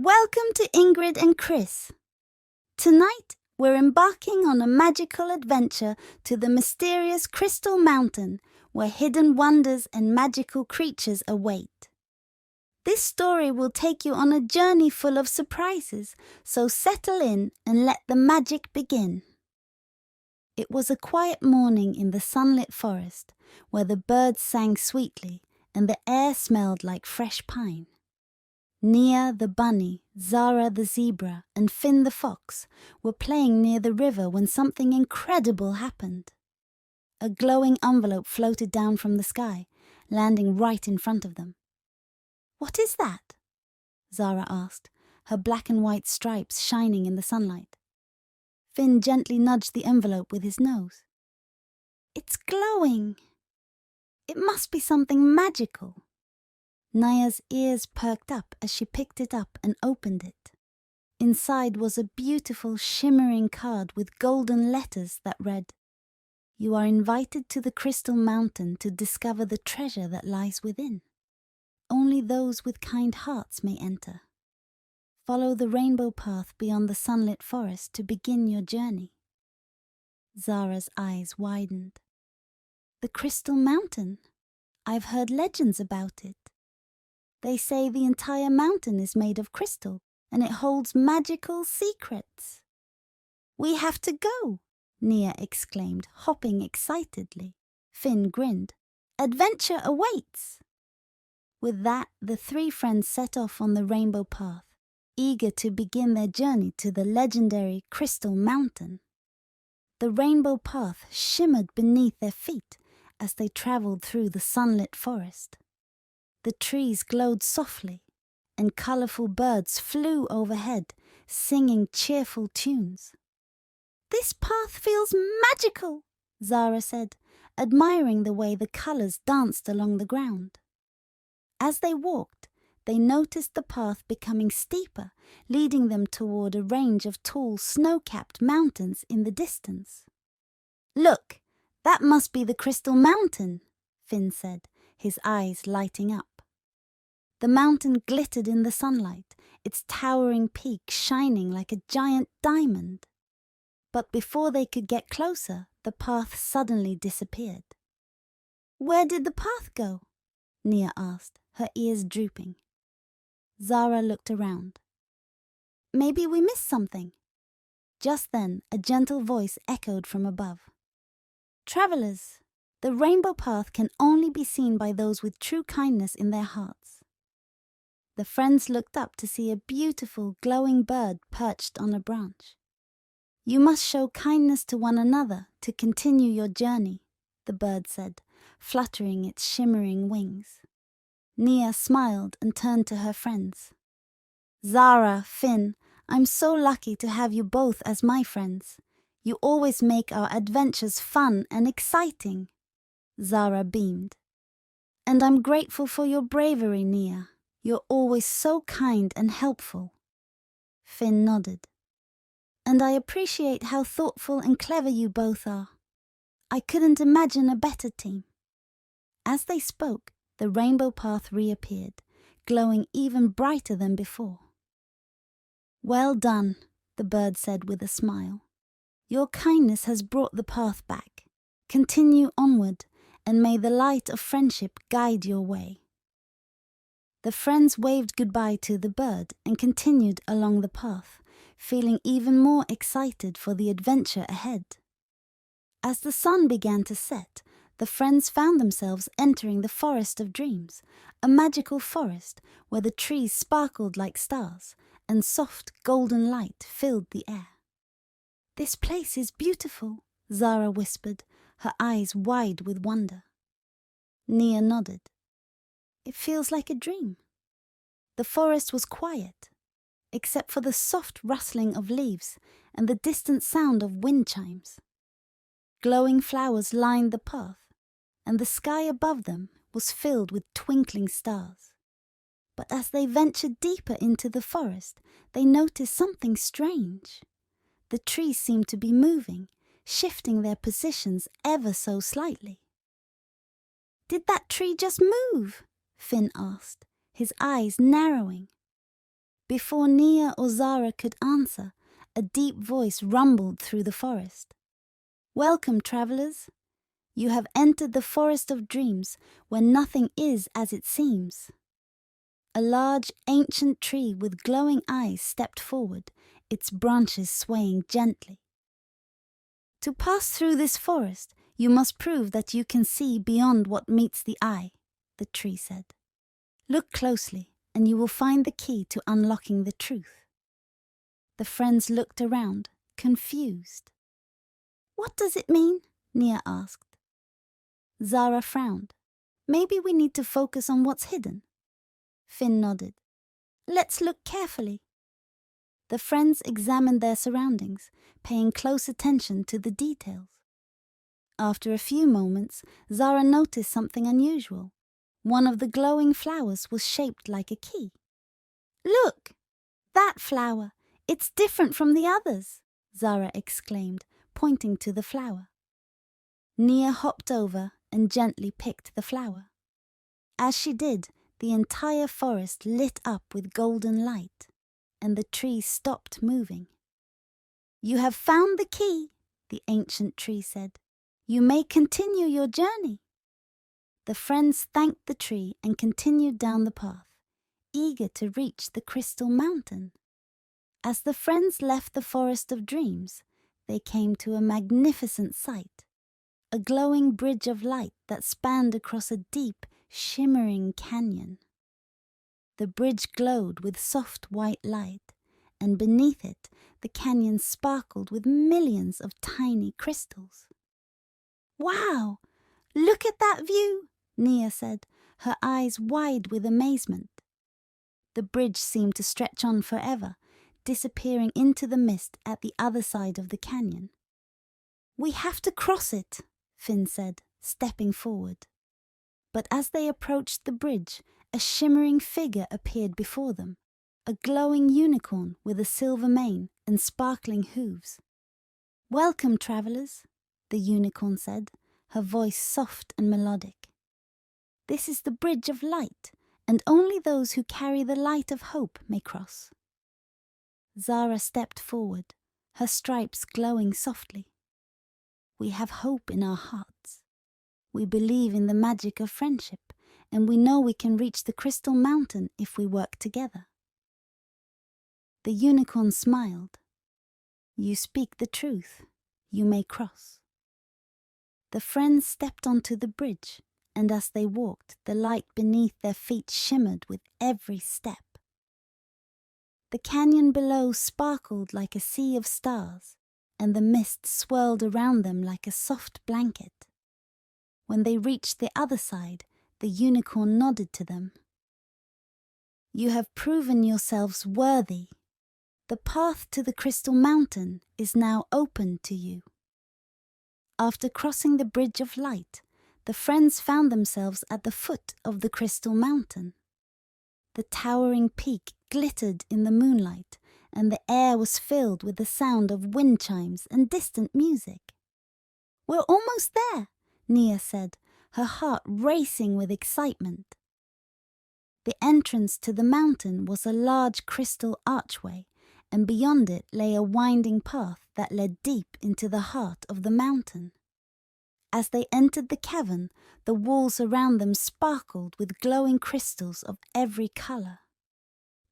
Welcome to Ingrid and Chris. Tonight, we're embarking on a magical adventure to the mysterious Crystal Mountain, where hidden wonders and magical creatures await. This story will take you on a journey full of surprises, so settle in and let the magic begin. It was a quiet morning in the sunlit forest, where the birds sang sweetly and the air smelled like fresh pine. Nia the Bunny, Zara the Zebra, and Finn the Fox were playing near the river when something incredible happened. A glowing envelope floated down from the sky, landing right in front of them. "What is that?" Zara asked, her black and white stripes shining in the sunlight. Finn gently nudged the envelope with his nose. "It's glowing. It must be something magical." Nia's ears perked up as she picked it up and opened it. Inside was a beautiful shimmering card with golden letters that read, "You are invited to the Crystal Mountain to discover the treasure that lies within. Only those with kind hearts may enter. Follow the rainbow path beyond the sunlit forest to begin your journey." Zara's eyes widened. "The Crystal Mountain? I've heard legends about it. They say the entire mountain is made of crystal and it holds magical secrets." "We have to go!" Nia exclaimed, hopping excitedly. Finn grinned. "Adventure awaits!" With that, the three friends set off on the rainbow path, eager to begin their journey to the legendary Crystal Mountain. The rainbow path shimmered beneath their feet as they traveled through the sunlit forest. The trees glowed softly, and colorful birds flew overhead, singing cheerful tunes. "This path feels magical," Zara said, admiring the way the colors danced along the ground. As they walked, they noticed the path becoming steeper, leading them toward a range of tall, snow-capped mountains in the distance. "Look, that must be the Crystal Mountain," Finn said, his eyes lighting up. The mountain glittered in the sunlight, its towering peak shining like a giant diamond. But before they could get closer, the path suddenly disappeared. "Where did the path go?" Nia asked, her ears drooping. Zara looked around. "Maybe we missed something." Just then, a gentle voice echoed from above. "Travelers, the rainbow path can only be seen by those with true kindness in their hearts." The friends looked up to see a beautiful, glowing bird perched on a branch. "You must show kindness to one another to continue your journey," the bird said, fluttering its shimmering wings. Nia smiled and turned to her friends. "Zara, Finn, I'm so lucky to have you both as my friends. You always make our adventures fun and exciting." Zara beamed. "And I'm grateful for your bravery, Nia. You're always so kind and helpful." Finn nodded. "And I appreciate how thoughtful and clever you both are. I couldn't imagine a better team." As they spoke, the rainbow path reappeared, glowing even brighter than before. "Well done," the bird said with a smile. "Your kindness has brought the path back. Continue onward, and may the light of friendship guide your way." The friends waved goodbye to the bird and continued along the path, feeling even more excited for the adventure ahead. As the sun began to set, the friends found themselves entering the Forest of Dreams, a magical forest where the trees sparkled like stars and soft golden light filled the air. "This place is beautiful," Zara whispered, her eyes wide with wonder. Nia nodded. "It feels like a dream." The forest was quiet, except for the soft rustling of leaves and the distant sound of wind chimes. Glowing flowers lined the path, and the sky above them was filled with twinkling stars. But as they ventured deeper into the forest, they noticed something strange. The trees seemed to be moving, shifting their positions ever so slightly. "Did that tree just move?" Finn asked, his eyes narrowing. Before Nia or Zara could answer, a deep voice rumbled through the forest. "Welcome, travelers. You have entered the forest of dreams, where nothing is as it seems." A large, ancient tree with glowing eyes stepped forward, its branches swaying gently. "To pass through this forest, you must prove that you can see beyond what meets the eye," the tree said. "Look closely, and you will find the key to unlocking the truth." The friends looked around, confused. "What does it mean?" Nia asked. Zara frowned. "Maybe we need to focus on what's hidden." Finn nodded. "Let's look carefully." The friends examined their surroundings, paying close attention to the details. After a few moments, Zara noticed something unusual. One of the glowing flowers was shaped like a key. "Look! That flower! It's different from the others!" Zara exclaimed, pointing to the flower. Nia hopped over and gently picked the flower. As she did, the entire forest lit up with golden light, and the tree stopped moving. "You have found the key," the ancient tree said. "You may continue your journey." The friends thanked the tree and continued down the path, eager to reach the crystal mountain. As the friends left the forest of dreams, they came to a magnificent sight, a glowing bridge of light that spanned across a deep, shimmering canyon. The bridge glowed with soft white light, and beneath it, the canyon sparkled with millions of tiny crystals. "Wow! Look at that view!" Nia said, her eyes wide with amazement. The bridge seemed to stretch on forever, disappearing into the mist at the other side of the canyon. "We have to cross it," Finn said, stepping forward. But as they approached the bridge, a shimmering figure appeared before them, a glowing unicorn with a silver mane and sparkling hooves. "Welcome, travelers," the unicorn said, her voice soft and melodic. "This is the bridge of light, and only those who carry the light of hope may cross." Zara stepped forward, her stripes glowing softly. "We have hope in our hearts. We believe in the magic of friendship, and we know we can reach the crystal mountain if we work together." The unicorn smiled. "You speak the truth. You may cross." The friends stepped onto the bridge, and as they walked, the light beneath their feet shimmered with every step. The canyon below sparkled like a sea of stars, and the mist swirled around them like a soft blanket. When they reached the other side, the unicorn nodded to them. "You have proven yourselves worthy. The path to the crystal mountain is now open to you." After crossing the bridge of light, the friends found themselves at the foot of the crystal mountain. The towering peak glittered in the moonlight, and the air was filled with the sound of wind chimes and distant music. "We're almost there," Nia said, her heart racing with excitement. The entrance to the mountain was a large crystal archway, and beyond it lay a winding path that led deep into the heart of the mountain. As they entered the cavern, the walls around them sparkled with glowing crystals of every color.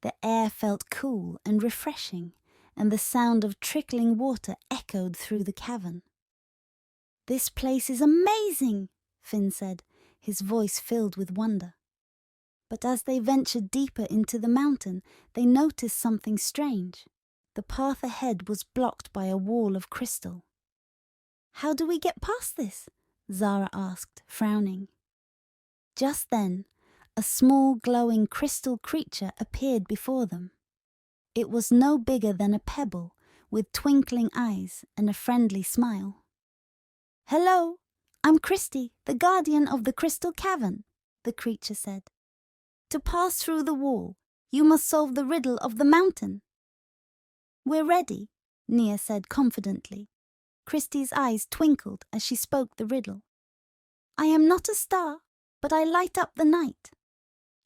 The air felt cool and refreshing, and the sound of trickling water echoed through the cavern. "This place is amazing," Finn said, his voice filled with wonder. But as they ventured deeper into the mountain, they noticed something strange. The path ahead was blocked by a wall of crystal. "How do we get past this?" Zara asked, frowning. Just then, a small glowing crystal creature appeared before them. It was no bigger than a pebble, with twinkling eyes and a friendly smile. "Hello, I'm Christy, the guardian of the crystal cavern," the creature said. "To pass through the wall, you must solve the riddle of the mountain." "We're ready," Nia said confidently. Christy's eyes twinkled as she spoke the riddle. "I am not a star, but I light up the night.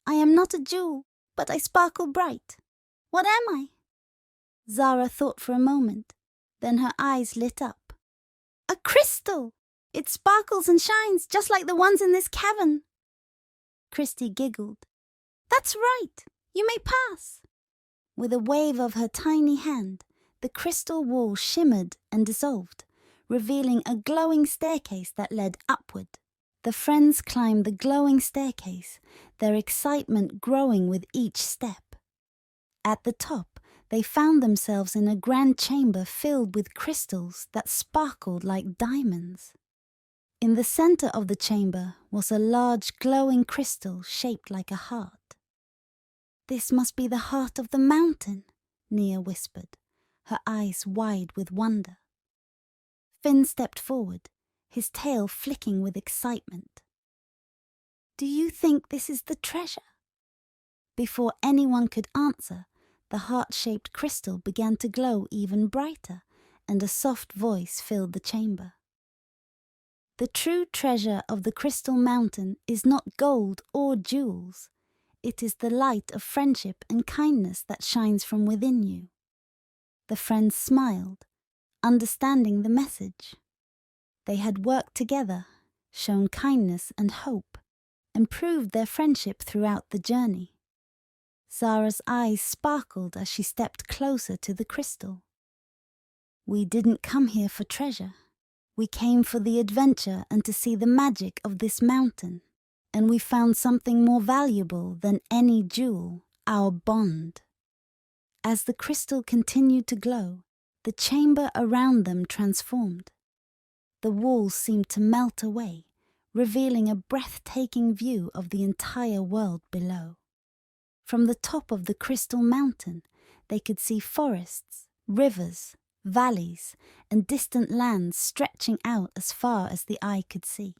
I am not a jewel, but I sparkle bright. What am I? Zara thought for a moment. Then her eyes lit up. A crystal! It sparkles and shines just like the ones in this cavern. Christy giggled. That's right. You may pass. With a wave of her tiny hand, the crystal wall shimmered and dissolved, revealing a glowing staircase that led upward. The friends climbed the glowing staircase, their excitement growing with each step. At the top, they found themselves in a grand chamber filled with crystals that sparkled like diamonds. In the center of the chamber was a large glowing crystal shaped like a heart. This must be the heart of the mountain, Nia whispered, her eyes wide with wonder. Finn stepped forward, his tail flicking with excitement. Do you think this is the treasure? Before anyone could answer, the heart-shaped crystal began to glow even brighter, and a soft voice filled the chamber. The true treasure of the Crystal Mountain is not gold or jewels. It is the light of friendship and kindness that shines from within you. The friends smiled, understanding the message. They had worked together, shown kindness and hope, and proved their friendship throughout the journey. Zara's eyes sparkled as she stepped closer to the crystal. We didn't come here for treasure. We came for the adventure and to see the magic of this mountain. And we found something more valuable than any jewel, our bond. As the crystal continued to glow, the chamber around them transformed. The walls seemed to melt away, revealing a breathtaking view of the entire world below. From the top of the crystal mountain, they could see forests, rivers, valleys, and distant lands stretching out as far as the eye could see.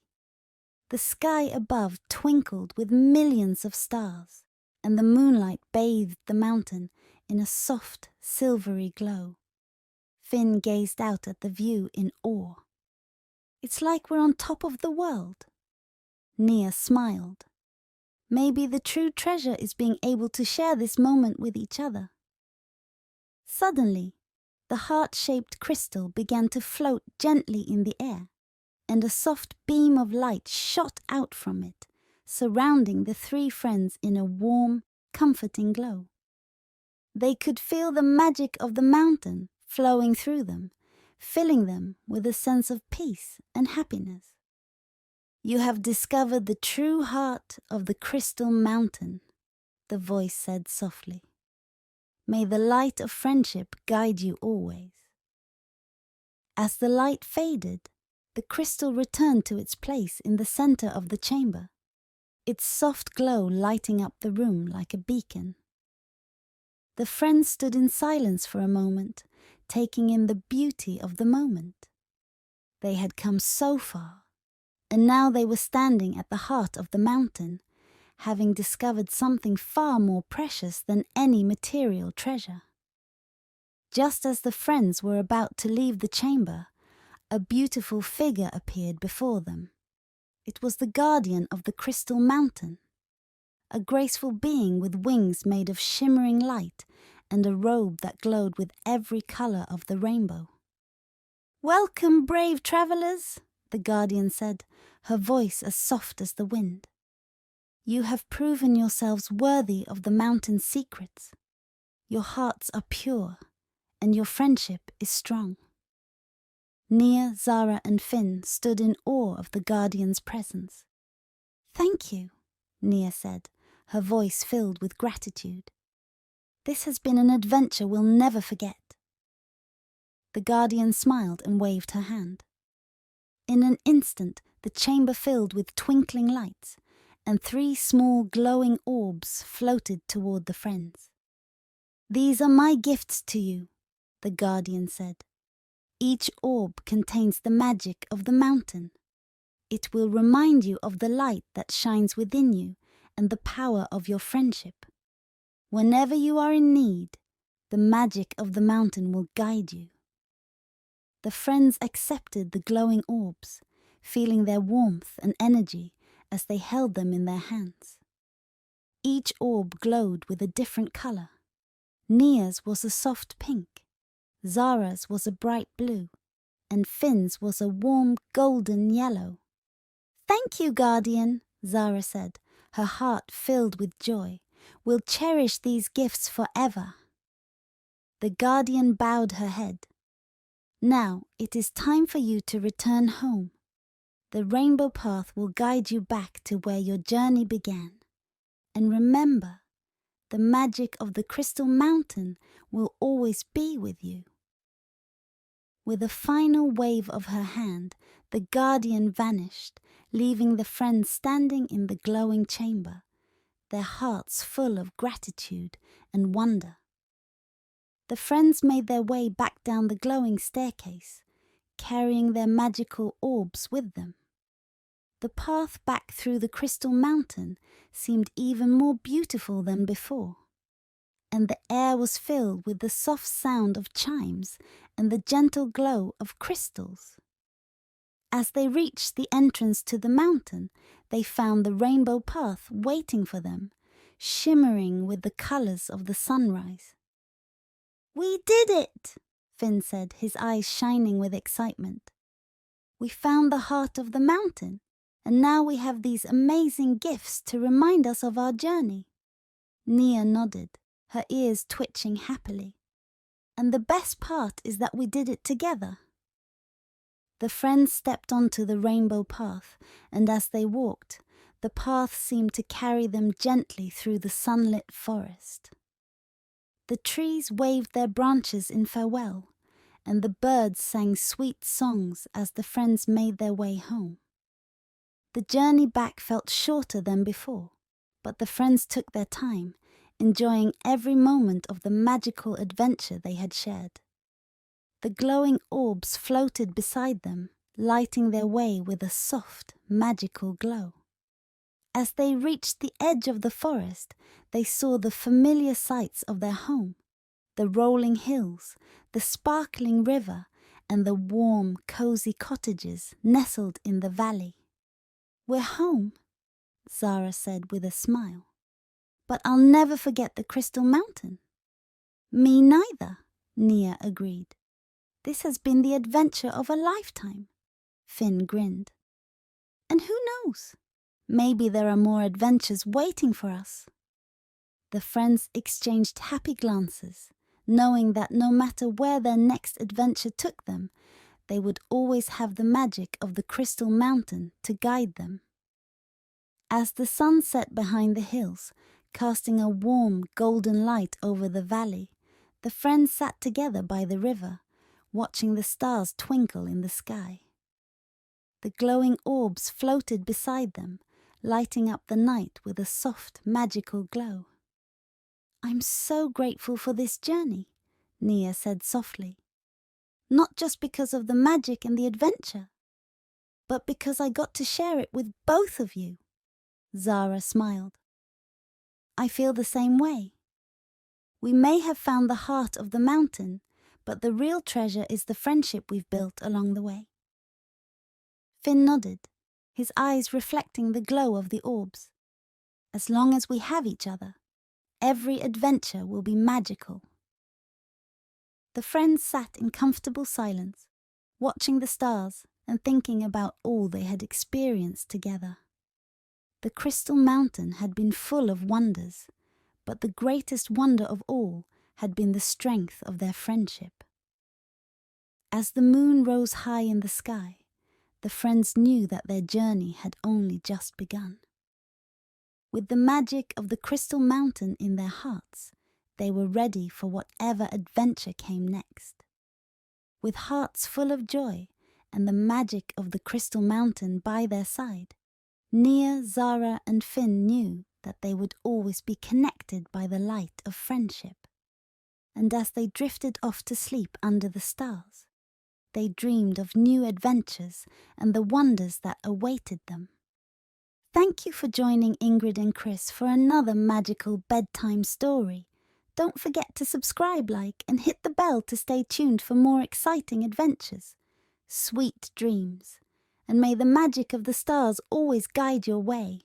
The sky above twinkled with millions of stars, and the moonlight bathed the mountain in a soft, silvery glow. Finn gazed out at the view in awe. It's like we're on top of the world. Nia smiled. Maybe the true treasure is being able to share this moment with each other. Suddenly, the heart-shaped crystal began to float gently in the air, and a soft beam of light shot out from it, surrounding the three friends in a warm, comforting glow. They could feel the magic of the mountain flowing through them, filling them with a sense of peace and happiness. You have discovered the true heart of the Crystal Mountain, the voice said softly. May the light of friendship guide you always. As the light faded, the crystal returned to its place in the center of the chamber, its soft glow lighting up the room like a beacon. The friends stood in silence for a moment, taking in the beauty of the moment. They had come so far, and now they were standing at the heart of the mountain, having discovered something far more precious than any material treasure. Just as the friends were about to leave the chamber, a beautiful figure appeared before them. It was the guardian of the Crystal Mountain, a graceful being with wings made of shimmering light and a robe that glowed with every color of the rainbow. "Welcome, brave travelers," the guardian said, her voice as soft as the wind. "You have proven yourselves worthy of the mountain's secrets. Your hearts are pure, and your friendship is strong." Nia, Zara, and Finn stood in awe of the guardian's presence. "Thank you," Nia said, her voice filled with gratitude. "This has been an adventure we'll never forget." The guardian smiled and waved her hand. In an instant, the chamber filled with twinkling lights, and 3 small glowing orbs floated toward the friends. "These are my gifts to you," the guardian said. "Each orb contains the magic of the mountain. It will remind you of the light that shines within you and the power of your friendship. Whenever you are in need, the magic of the mountain will guide you." The friends accepted the glowing orbs, feeling their warmth and energy as they held them in their hands. Each orb glowed with a different color. Nia's was a soft pink, Zara's was a bright blue, and Finn's was a warm golden yellow. "Thank you, Guardian," Zara said, her heart filled with joy. "We'll cherish these gifts forever." The Guardian bowed her head. "Now it is time for you to return home. The rainbow path will guide you back to where your journey began. And remember, the magic of the Crystal Mountain will always be with you." With a final wave of her hand, the Guardian vanished, leaving the friends standing in the glowing chamber, their hearts full of gratitude and wonder. The friends made their way back down the glowing staircase, carrying their magical orbs with them. The path back through the Crystal Mountain seemed even more beautiful than before, and the air was filled with the soft sound of chimes and the gentle glow of crystals. As they reached the entrance to the mountain, they found the rainbow path waiting for them, shimmering with the colors of the sunrise. "We did it!" Finn said, his eyes shining with excitement. "We found the heart of the mountain, and now we have these amazing gifts to remind us of our journey." Nia nodded, her ears twitching happily. "And the best part is that we did it together." The friends stepped onto the rainbow path, and as they walked, the path seemed to carry them gently through the sunlit forest. The trees waved their branches in farewell, and the birds sang sweet songs as the friends made their way home. The journey back felt shorter than before, but the friends took their time, enjoying every moment of the magical adventure they had shared. The glowing orbs floated beside them, lighting their way with a soft, magical glow. As they reached the edge of the forest, they saw the familiar sights of their home, the rolling hills, the sparkling river, and the warm, cozy cottages nestled in the valley. "We're home," Zara said with a smile. "But I'll never forget the Crystal Mountain." "Me neither," Nia agreed. "This has been the adventure of a lifetime." Finn grinned. "And who knows? Maybe there are more adventures waiting for us." The friends exchanged happy glances, knowing that no matter where their next adventure took them, they would always have the magic of the Crystal Mountain to guide them. As the sun set behind the hills, casting a warm golden light over the valley, the friends sat together by the river, watching the stars twinkle in the sky. The glowing orbs floated beside them, lighting up the night with a soft, magical glow. "I'm so grateful for this journey," Nia said softly. "Not just because of the magic and the adventure, but because I got to share it with both of you." Zara smiled. "I feel the same way. We may have found the heart of the mountain, but the real treasure is the friendship we've built along the way." Finn nodded, his eyes reflecting the glow of the orbs. "As long as we have each other, every adventure will be magical." The friends sat in comfortable silence, watching the stars and thinking about all they had experienced together. The Crystal Mountain had been full of wonders, but the greatest wonder of all had been the strength of their friendship. As the moon rose high in the sky, the friends knew that their journey had only just begun. With the magic of the Crystal Mountain in their hearts, they were ready for whatever adventure came next. With hearts full of joy and the magic of the Crystal Mountain by their side, Nia, Zara, and Finn knew that they would always be connected by the light of friendship. And as they drifted off to sleep under the stars, they dreamed of new adventures and the wonders that awaited them. Thank you for joining Ingrid and Chris for another magical bedtime story. Don't forget to subscribe, like, and hit the bell to stay tuned for more exciting adventures. Sweet dreams, and may the magic of the stars always guide your way.